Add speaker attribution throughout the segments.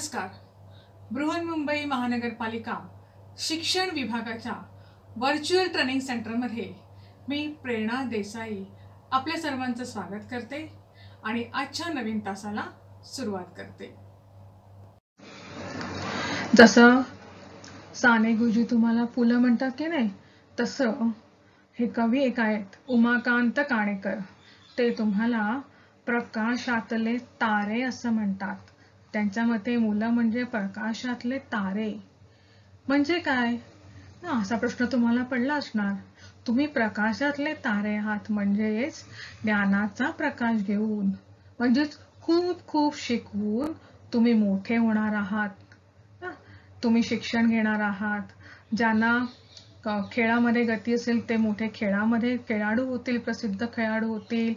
Speaker 1: नमस्कार. बृहन्मुंबई महानगरपालिका शिक्षण विभागाच्या व्हर्च्युअल ट्रेनिंग सेंटरमध्ये मी प्रेरणा देसाई आपल्या सर्वांचं स्वागत करते आणि आजच्या नवीन तासाला सुरुवात करते. जसं साने गुरुजी तुम्हाला पुलं म्हणतात की नाही, तसं हे कवी एक आहेत उमाकांत काणेकर. ते तुम्हाला प्रकाशातले तारे असं म्हणतात. त्यांच्या मते मुलं म्हणजे प्रकाशातले तारे. म्हणजे काय असा प्रश्न तुम्हाला पडला असणार. तुम्ही प्रकाशातले तारे आहात म्हणजेच ज्ञानाचा प्रकाश घेऊन, म्हणजेच खूप खूप शिकवून तुम्ही मोठे होणार आहात. तुम्ही शिक्षण घेणार आहात. ज्यांना खेळामध्ये गती असेल ते मोठे खेळाडू होतील, प्रसिद्ध खेळाडू होतील.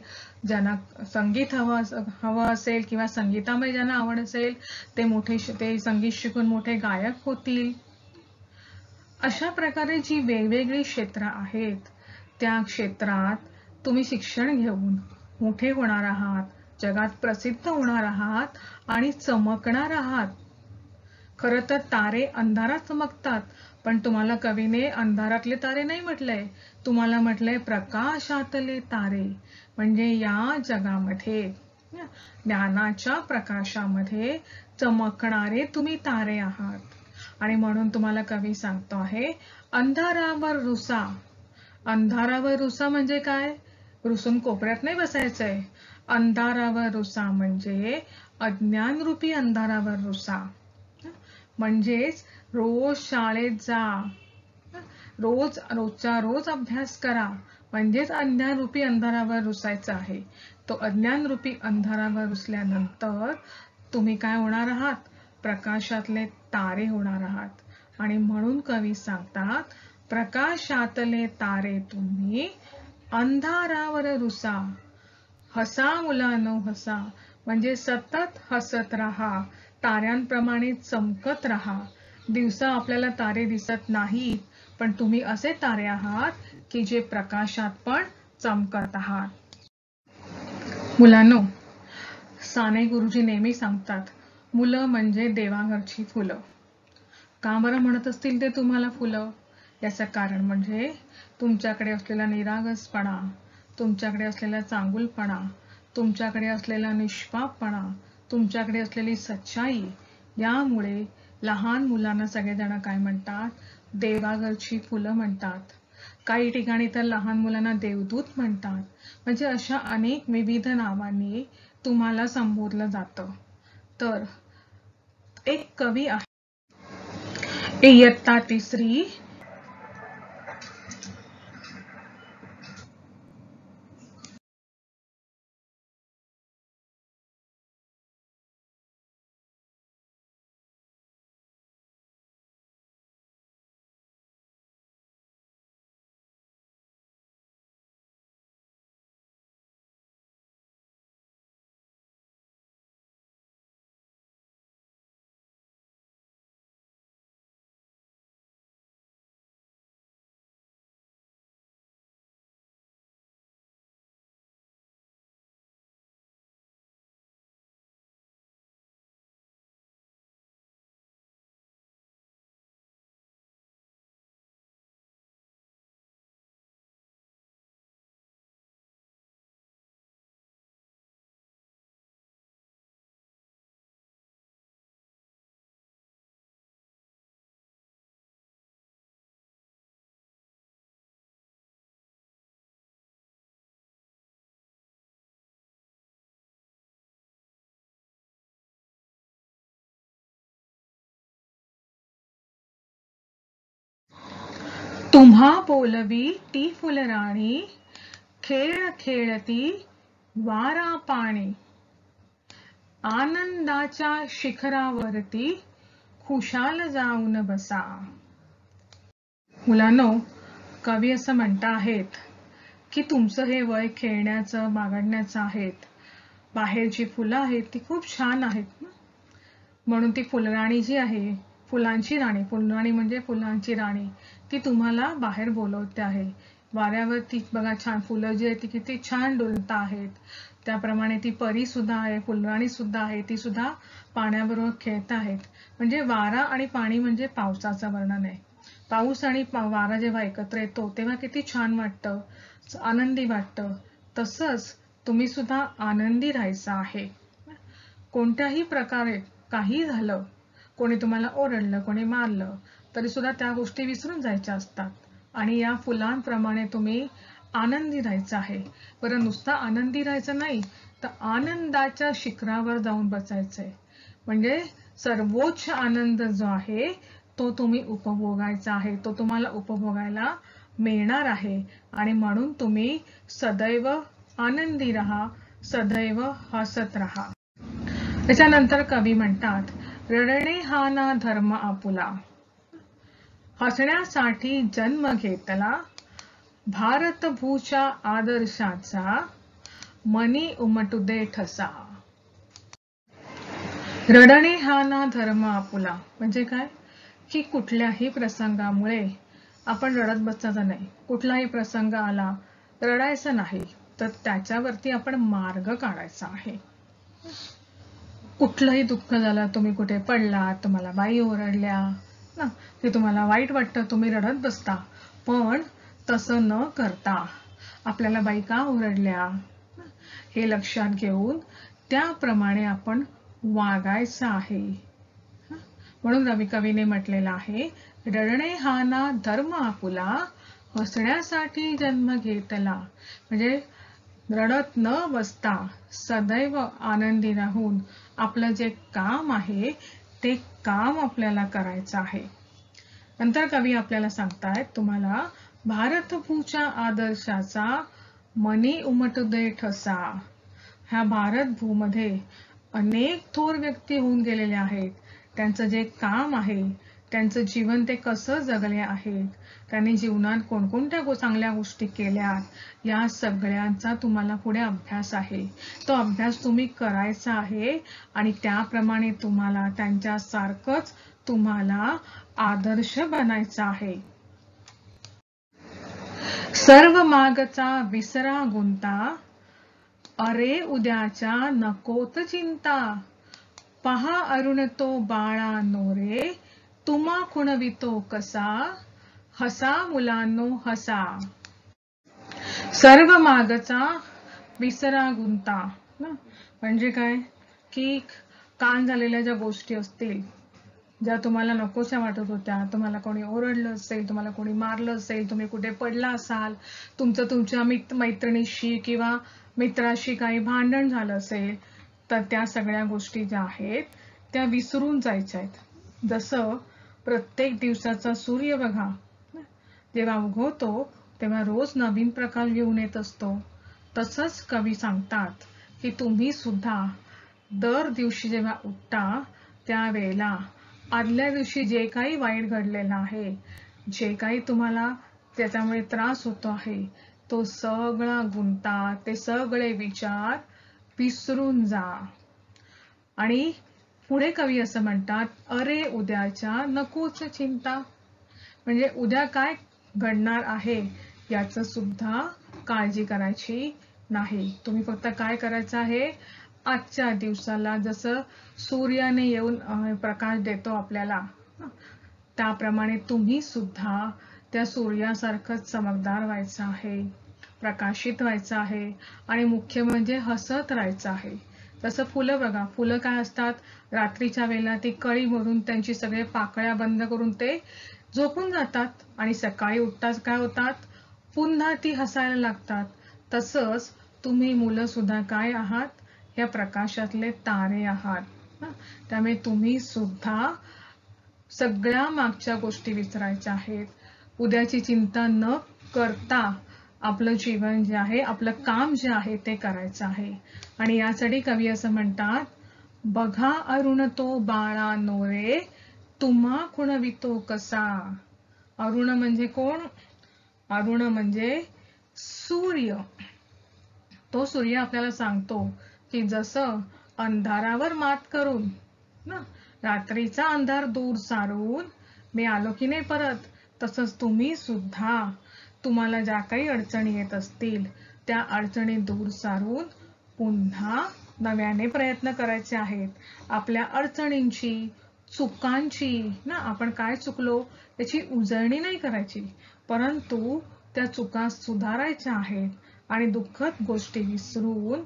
Speaker 1: ज्यांना संगीत हवं असेल किंवा संगीतामध्ये ज्यांना आवड असेल ते संगीत शिकून मोठे गायक होतील. अशा प्रकारे जी वेगवेगळी क्षेत्र आहेत त्या क्षेत्रात तुम्ही शिक्षण घेऊन मोठे होणार आहात, जगात प्रसिद्ध होणार आहात आणि चमकणार आहात. खरं तर तारे अंधारात चमकतात, पण तुम्हाला कवीने अंधारातले तारे नाही म्हटलंय, तुम्हाला म्हटलंय प्रकाशातले तारे. म्हणजे या जगामध्ये ज्ञानाच्या प्रकाशामध्ये चमकणारे तुम्ही तारे आहात. आणि म्हणून तुम्हाला कवी सांगतो आहे अंधारावर रुसा. अंधारावर रुसा म्हणजे काय? रुसून कोपऱ्यात नाही बसायचंय. अंधारावर रुसा म्हणजे अज्ञानरूपी अंधारावर रुसा. म्हणजेच रोज शाळेत जा, रोजच्या रोज अभ्यास करा. म्हणजेच अज्ञानरूपी अंधारावर रुसायचं आहे. तो अज्ञानरूपी अंधारावर रुसल्यानंतर तुम्ही काय होणार आहात? प्रकाशातले तारे होणार आहात. आणि म्हणून कवी सांगतात प्रकाशातले तारे तुम्ही अंधारावर रुसा. हसा मुलांनो हसा, म्हणजे सतत हसत राहा, ताऱ्यांप्रमाणे चमकत राहा. दिवसा आपल्याला तारे दिसत नाहीत, पण तुम्ही असे तारे आहात की जे प्रकाशात पण चमकत आहात. मुलांनो, साने गुरुजी नेहमी सांगतात मुलं म्हणजे देवाघरची फुलं. का बरं म्हणत असतील ते तुम्हाला फुलं? याचं कारण म्हणजे तुमच्याकडे असलेला निरागसपणा, तुमच्याकडे असलेला चांगुलपणा, तुमच्याकडे असलेला निष्पापपणा, तुमच्याकडे असलेली सच्चाई. यामुळे लहान मुलांना सगळेजण काय म्हणतात? देवाघरची फुलं म्हणतात. काही ठिकाणी तर लहान मुलांना देवदूत म्हणतात. म्हणजे अशा अनेक विविध नावांनी तुम्हाला संबोधलं जातं. तर एक कवी आहे इयत्ता तिसरी, तुम्हा बोलवी ती फुलराणी, खेळ खेळती वारा पाणी. आनंदाच्या शिखरावरती खुशाल जाऊन बसा. मुलांनो, कवी असं म्हणत आहेत की तुमचं हे वय खेळण्याचं, बागडण्याचं आहेत. बाहेरची फुलं आहेत ती खूप छान आहेत, म्हणून ती फुलराणी जी आहे, फुलांची राणी, फुलराणी म्हणजे फुलांची राणी, ती तुम्हाला बाहेर बोलवते आहे वाऱ्यावरती बघा छान फुलं जी आहेत ती किती छान डुलत आहेत. त्याप्रमाणे ती परी सुद्धा आहे, फुलराणी सुद्धा आहे, ती सुद्धा पाण्याबरोबर खेळत आहेत. म्हणजे वारा आणि पाणी म्हणजे पावसाचं वर्णन आहे. पाऊस आणि वारा जेव्हा एकत्र येतो तेव्हा किती छान वाटतं, आनंदी वाटतं. तसंच तुम्ही सुद्धा आनंदी राहायचं आहे. कोणत्याही प्रकारे काही झालं, कोणी तुम्हाला ओरडलं, कोणी मारलं, तरी सुद्धा त्या गोष्टी विसरून जायच्या असतात आणि या फुलांप्रमाणे तुम्ही आनंदी राहायचं आहे. बरं, नुसतं आनंदी राहायचं नाही, तर आनंदाच्या शिखरावर जाऊन बसायचंय. म्हणजे सर्वोच्च आनंद जो आहे तो तुम्ही उपभोगायचा आहे, तो तुम्हाला उपभोगायला मिळणार आहे. आणि म्हणून तुम्ही सदैव आनंदी राहा, सदैव हसत राहा. त्याच्यानंतर कवी म्हणतात, रडणे हा ना धर्म आपुला, हसण्यासाठी जन्म घेतला, भारतभूच्या आदर्शाचा मनी उमटू दे ठसा. रडणे हा ना धर्म आपुला म्हणजे काय, की कुठल्याही प्रसंगामुळे आपण रडत बसायचं नाही. कुठलाही प्रसंग आला, रडायचं नाही, तर त्याच्यावरती आपण मार्ग काढायचा आहे. कुठलंही दुःख झालं, तुम्ही कुठे पडलात, तुम्हाला बाई ओरडल्या ना, ते तुम्हाला वाईट वाटतं, तुम्ही रडत बसता. पण तसं न करता आपल्याला बाई का ओरडल्या हे लक्षात घेऊन त्याप्रमाणे आपण वागायचं आहे. म्हणून रवी कवीने म्हटलेलं आहे, रडणे हा ना धर्म आपुला, हसण्यासाठी जन्म घेतला. म्हणजे रडत न बसता सदैव आनंदी राहून आपलं जे काम आहे ते काम आपल्याला करायचं आहे. नंतर कवी आपल्याला सांगतायत, तुम्हाला भारतभूच्या आदर्शाचा मनी उमटू दे ठसा. ह्या भारतभूमध्ये अनेक थोर व्यक्ती होऊन गेलेले आहेत. त्यांचं जे काम आहे, त्यांचं जीवन ते कसं जगले आहेत, त्यांनी जीवनात कोणकोणत्या चांगल्या गोष्टी केल्या, या सगळ्यांचा तुम्हाला पुढे अभ्यास आहे. तो अभ्यास तुम्ही करायचा आहे आणि त्याप्रमाणे तुम्हाला त्यांच्यासारखंच तुम्हाला आदर्श बनायचा आहे. सर्व मागचा विसरा गुंता, अरे उद्याच्या नकोत चिंता, पहा अरुण तो बाळांनो रे, तुम्हा खुणवितो कसा, हसा मुलांनो हसा. सर्व मागचा विसरा गुंता म्हणजे काय, की कान झालेल्या ज्या गोष्टी असतील, ज्या तुम्हाला नकोशा वाटत होत्या, तुम्हाला कोणी ओरडलं असेल, तुम्हाला कोणी मारलं असेल, तुम्ही कुठे पडला असाल, तुमच्या मैत्रिणीशी किंवा मित्राशी काही भांडण झालं असेल, तर त्या सगळ्या गोष्टी ज्या आहेत त्या विसरून जायच्या आहेत. जसं प्रत्येक दिवसाचा सूर्य बघा, जेव्हा उगवतो तेव्हा रोज नवीन प्रकाश घेऊन येत असतो. तसंच कवी सांगतात की तुम्ही सुद्धा दर दिवशी जेव्हा उठता त्यावेळेला आदल्या दिवशी जे काही वाईट घडलेलं आहे, जे काही तुम्हाला त्याच्यामुळे त्रास होतो आहे, तो सगळा गुंता, ते सगळे विचार विसरून जा. आणि पुढे कवी असं म्हणतात, अरे उद्याच्या नकोच चिंता. म्हणजे उद्या काय घडणार आहे याचं सुद्धा काळजी करायची नाही. तुम्ही फक्त काय करायचं आहे, आजच्या दिवसाला जसं सूर्याने येऊन प्रकाश देतो आपल्याला, त्याप्रमाणे तुम्ही सुद्धा त्या सूर्यासारखंच चमकदार व्हायचं आहे, प्रकाशित व्हायचं आहे आणि मुख्य म्हणजे हसत राहायचं आहे. जसं फुलं बघा, फुलं काय असतात, रात्रीच्या वेळेला ती कळी भरून त्यांची सगळे पाकळ्या बंद करून ते झोपून जातात आणि सकाळी उठताच काय होतात, पुन्हा ती हसायला लागतात. तसंच तुम्ही मुलं सुद्धा काय आहात, या प्रकाशातले तारे आहात. त्यामुळे तुम्ही सुद्धा सगळ्या मागच्या गोष्टी विसरायच्या आहेत. उद्याची चिंता न करता आपलं जीवन जे आहे, आपलं काम जे आहे ते करायचं आहे. आणि यासाठी कवी असं म्हणतात, बघा अरुण तो बाळांनो रे, तुम्हा खुणवितो कसा. अरुण म्हणजे कोण, अरुण म्हणजे सूर्य. तो सूर्य आपल्याला सांगतो की जसं अंधारावर मात करून ना, रात्रीचा अंधार दूर सारून मी आलो की नाही परत, तसंच तुम्ही सुद्धा तुम्हाला ज्या काही अडचणी येत असतील त्या अडचणी दूर सारून पुन्हा नव्याने प्रयत्न करायचे आहेत. आपल्या अडचणींची, चुकांची ना, आपण काय चुकलो याची उजळणी नाही करायची, परंतु त्या चुका सुधारायच्या आहेत आणि दुःखद गोष्टी विसरून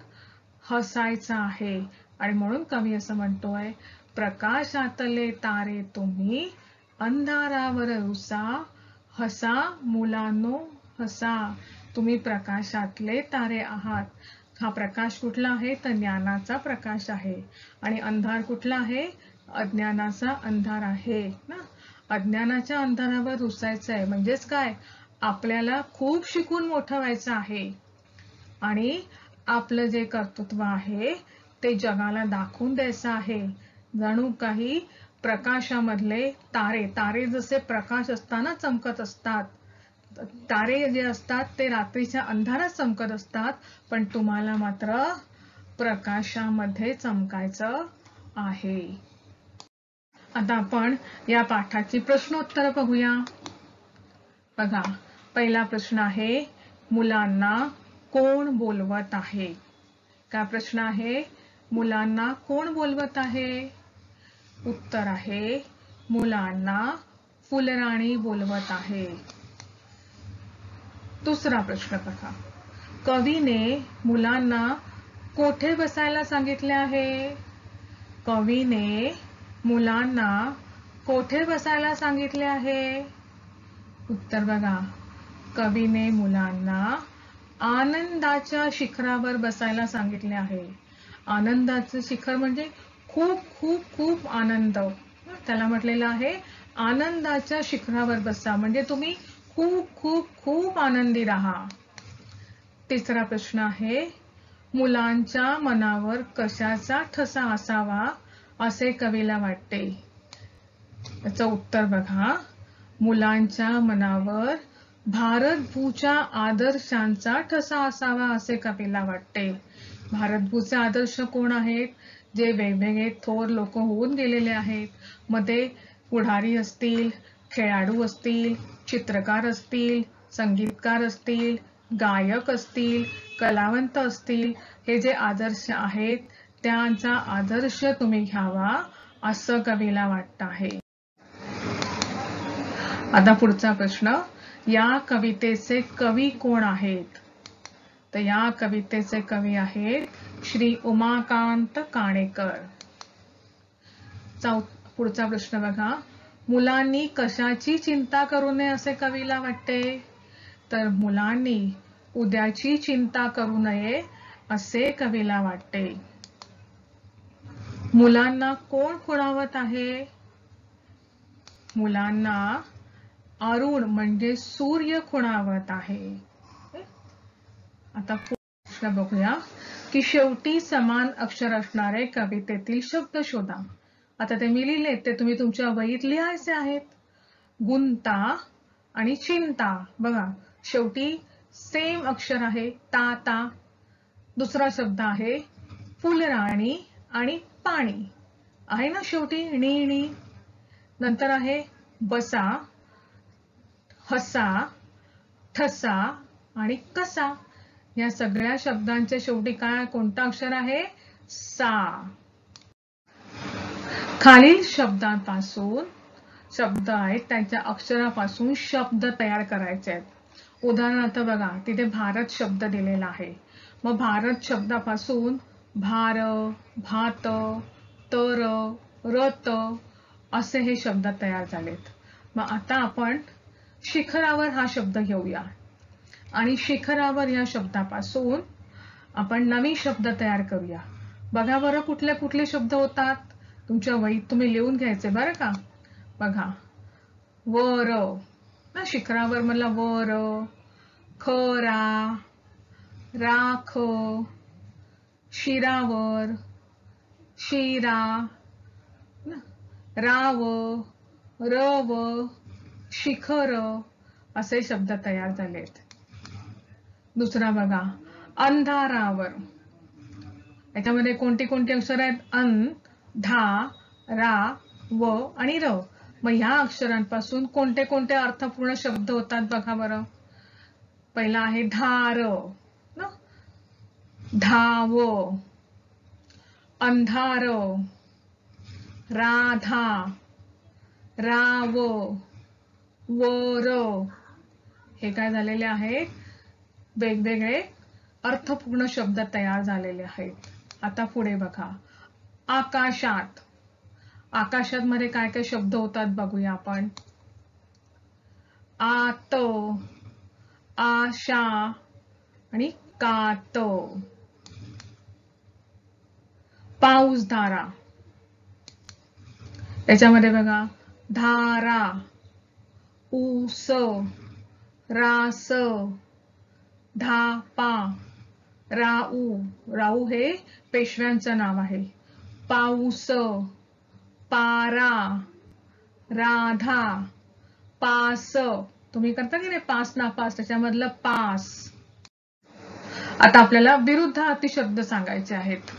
Speaker 1: हसायचं आहे. आणि म्हणून कवी असं म्हणतोय, प्रकाशातले तारे तुम्ही अंधारावर रुसा, हसा मुलांनो हसा. तुम्ही प्रकाशातले तारे आहात. हा प्रकाश कुठला आहे तर ज्ञानाचा प्रकाश आहे. आणि अंधार कुठला आहे? अज्ञानाचा अंधार आहे ना. अज्ञानाच्या अंधारावर रुसायचं आहे म्हणजेच काय, आपल्याला खूप शिकून मोठं व्हायचं आहे आणि आपलं जे कर्तृत्व आहे ते जगाला दाखवून द्यायचं आहे. जणू काही प्रकाशामधले तारे, तारे जसे प्रकाश असताना चमकत असतात, तारे जे असतात ते रात्रीच्या अंधारात चमकत असतात, पण तुम्हाला मात्र प्रकाशामध्ये चमकायचं आहे. आता आपण या पाठाची प्रश्नोत्तर बघूया. बघा, पहिला प्रश्न आहे, मुलांना कोण बोलवत आहे? काय प्रश्न आहे? मुलांना कोण बोलवत आहे? उत्तर आहे, मुलांना फुलराणी बोलवत आहे. दुसरा प्रश्न बघा, कवीने मुलांना कोठे बसायला सांगितले आहे? कवीने मुलांना कोठे बसायला सांगितले आहे? उत्तर बघा, कवीने मुलांना आनंदाच्या शिखरावर बसायला सांगितले आहे. आनंदाचं शिखर म्हणजे खूप खूप खूप आनंद, त्याला म्हटलेलं आहे आनंदाच्या शिखरावर बसा, म्हणजे तुम्ही खूप खूप खूप आनंदी राहा. तिसरा प्रश्न आहे, मुलांच्या मनावर कशाचा ठसा असावा असे कवीला वाटते? याचं उत्तर बघा, मुलांच्या मनावर भारतभूच्या आदर्शांचा ठसा असावा असे कवीला वाटते. भारतभूचे आदर्श कोण आहेत? जे वेगवेगळे थोर लोक होऊन गेलेले आहेत. मध्ये पुढारी असतील, खेळाडू असतील, चित्रकार असतील, संगीतकार असतील, गायक असतील, कलावंत असतील, हे जे आदर्श आहेत त्यांचा आदर्श तुम्ही घ्यावा असं कवीला वाटतं आहे. आता पुढचा प्रश्न, या कवितेचे कवी कोण आहेत? तर या कवितेचे कवी आहेत श्री उमाकांत काणेकर. पुढचा प्रश्न बघा, मुलांनी कशाची चिंता करू नये असे कवीला वाटते? तर मुलांनी उद्याची चिंता करू नये असे कवीला वाटते. मुलांना कोण खुणावत आहे? मुलांना अरुण म्हणजे सूर्य खुणावत आहे. आता प्रश्न बघूया की शेवटी समान अक्षर असणारे कवितेतील शब्द शोधा. आता ते मी लिहिले, ते तुम्ही तुमच्या वहीत लिहायचे आहेत. गुंता आणि चिंता, बघा शेवटी सेम अक्षर आहे, ता ता. दुसरा शब्द आहे फुलराणी आणि पाणी, आहे ना शेवटी णी णी. नंतर आहे बसा, हसा, ठसा आणि कसा. या सगळ्या शब्दांच्या शेवटी काय, कोणता अक्षर आहे? सा. खालील शब्दांपासून शब्द आहेत त्यांच्या अक्षरापासून शब्द तयार करायचे आहेत. उदाहरणार्थ बघा, तिथे भारत शब्द दिलेला आहे. मग भारत शब्दापासून भार, भात, तर, रत असे हे शब्द तयार झालेत. मग आता आपण शिखरावर हा शब्द घेऊया आणि शिखरावर या शब्दापासून आपण नवीन शब्द तयार करूया. बघा बरं कुठले कुठले शब्द होतात, तुमच्या वहीत तुम्ही लिहून घ्यायचे बरं का. बघा, वर ना, शिखरावर मला वर, खरा, राख, शिरावर, शिरा, राव, रव, शिखर असे शब्द तयार झालेत. दुसरा बघा, अंधारावर. याच्यामध्ये कोणती कोणती अक्षर आहेत? अन, धा, रा, व आणि र. मग ह्या अक्षरांपासून कोणते कोणते अर्थपूर्ण शब्द होतात बघा बरं. पहिला आहे धार ना, धाव, अंधार, राधा, राव, वर. हे काय झालेले आहेत, वेगवेगळे अर्थपूर्ण शब्द तयार झालेले आहेत. आता पुढे बघा, आकाशात. आकाशात मध्ये काय काय शब्द होतात बघूया आपण. आत, आशा आणि कात. पाऊसधारा. त्याच्यामध्ये बघा, धारा, ऊस, रास, धापा, राऊ. राऊ हे पेशव्यांचं नाव आहे. पाऊस, पारा, राधा, पास. तुम्ही करता की नाही पास नापास, त्याच्यामधलं पास. आता आपल्याला विरुद्धार्थी शब्द सांगायचे आहेत.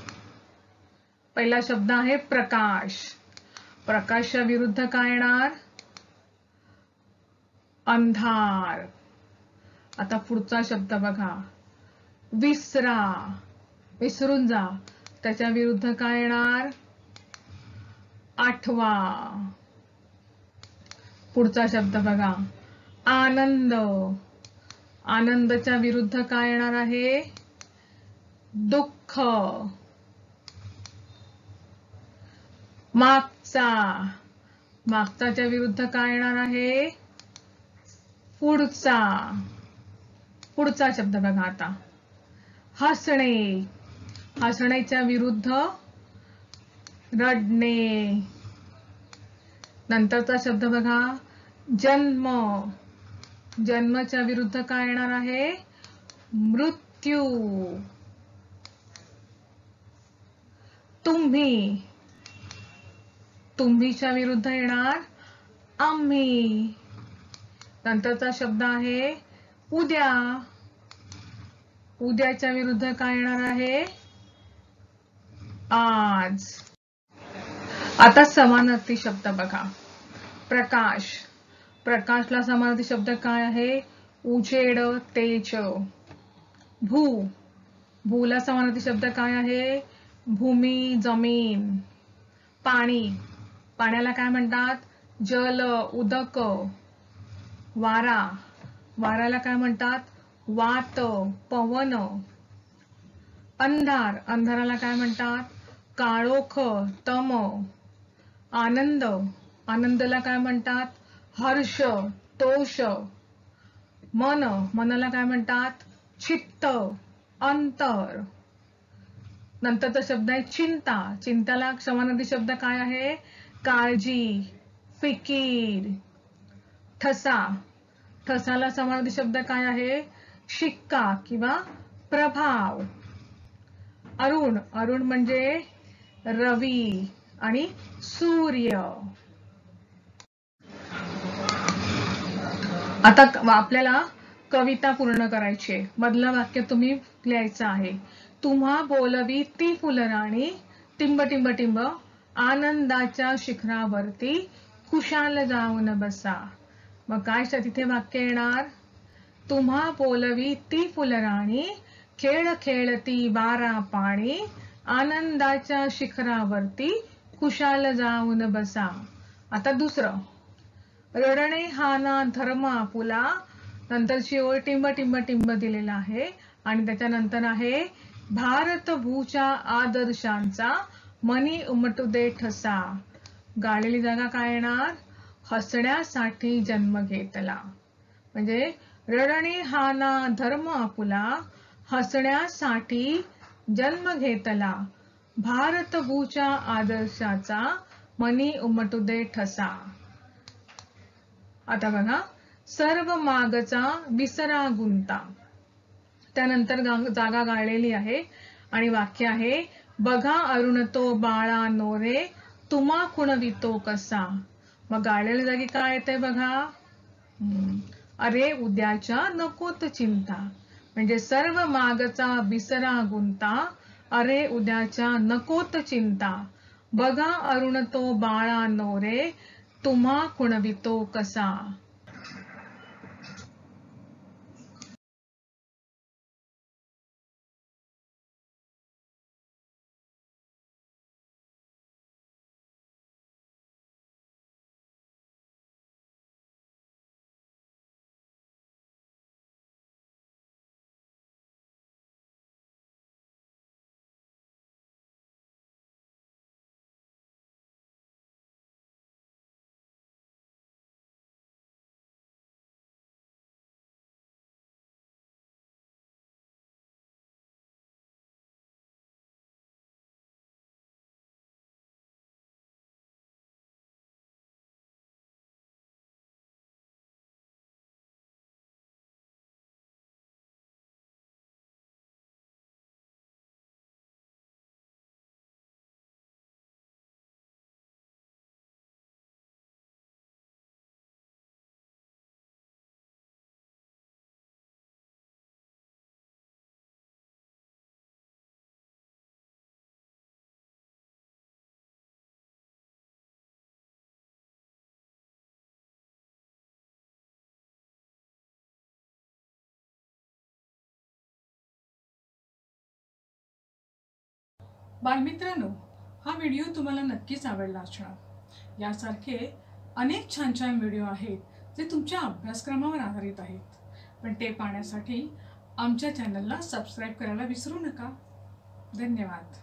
Speaker 1: पहिला शब्द आहे प्रकाश. प्रकाशच्या विरुद्ध काय येणार, अंधार. आता पुढचा शब्द बघा, विसरा, विसरून जा. त्याच्या विरुद्ध काय येणार, आठवा. पुढचा शब्द बघा, आनंद. आनंदच्या विरुद्ध काय येणार आहे, दुःख. मागचा. मागचाच्या विरुद्ध काय येणार आहे, पुढचा. पुढचा शब्द बघा आता, हसणे. हसण्याच्या विरुद्ध रडणे. नंतरचा शब्द बघा, जन्म. जन्मच्या विरुद्ध काय येणार आहे, मृत्यू. तुम्ही. तुम्हीच्या विरुद्ध येणार आम्ही. नंतरचा शब्द आहे उद्या. उद्याच्या विरुद्ध काय येणार आहे, आज. आता समानार्थी शब्द बघा, प्रकाश. प्रकाशला समानार्थी शब्द काय आहे, उजेड, तेज. भू. भूला समानार्थी शब्द काय आहे, भूमी, जमीन. पाणी. पाण्याला काय म्हणतात, जल, उदक. वारा. वाऱ्याला काय म्हणतात, वात, पवन. अंधार. अंधाराला काय म्हणतात, काळोख, तम. आनंद. आनंदाला काय म्हणतात, हर्ष, तोष. मन. मनाला काय म्हणतात, चित्त, अंतर. नंतरचा शब्द आहे चिंता. चिंताला समानार्थी शब्द काय आहे, काळजी, फिकीर. ठसा. ठसाला समानार्थी शब्द काय आहे, शिक्का किंवा प्रभाव. अरुण. अरुण म्हणजे रवी आणि सूर्य. आता आपल्याला कविता पूर्ण करायची आहे. मधलं वाक्य तुम्ही लिहायचं आहे. तुम्हा बोलवी ती फुलराणी, टिंब टिंब टिंब आनंदाच्या शिखरावरती खुशाल जाऊन बसा. मग काय तिथे वाक्य येणार, तुम्हा बोलवी ती फुलराणी, खेळ खेळती वारा पाणी, आनंदाच्या शिखरावरती खुशाल जाऊन बसा. आता दुसरं, रडणे हा ना धर्म आपुला. नंतरची ओळ टिंब टिंब टिंब दिलेला आहे आणि त्याच्यानंतर आहे, भारत भूच्या आदर्शांचा मनी उमटू दे ठसा. गाळलेली जागा काय येणार, हसण्यासाठी जन्म घेतला. म्हणजे रडणे हा ना धर्म आपुला, हसण्यासाठी जन्म घेतला. भारत भूच्या आदर्शाचा मनी उमटू दे ठसा. आता बघा, सर्व मागचा विसरा गुंता. त्यानंतर जागा गाळलेली आहे आणि वाक्य आहे, बघा अरुण तो बाळा नोरे, तुम्हा खुणवितो कसा. मग गाळलेल्या जागी काय येते बघा, अरे उद्याच्या नकोत चिंता. म्हणजे सर्व मागचा विसरा गुंता, अरे उद्याच्या नकोत चिंता. बघा अरुण तो बाळा नोरे, तुम्हा खुणवितो कसा. बालमित्रांनो, हा व्हिडिओ तुम्हाला नक्कीच आवडला असणार। यासारखे अनेक छान छान व्हिडिओ आहेत जे तुमच्या अभ्यासक्रमावर आधारित आहेत, पण ते पाहण्यासाठी आमच्या चॅनलला सबस्क्राईब करायला विसरू नका। धन्यवाद।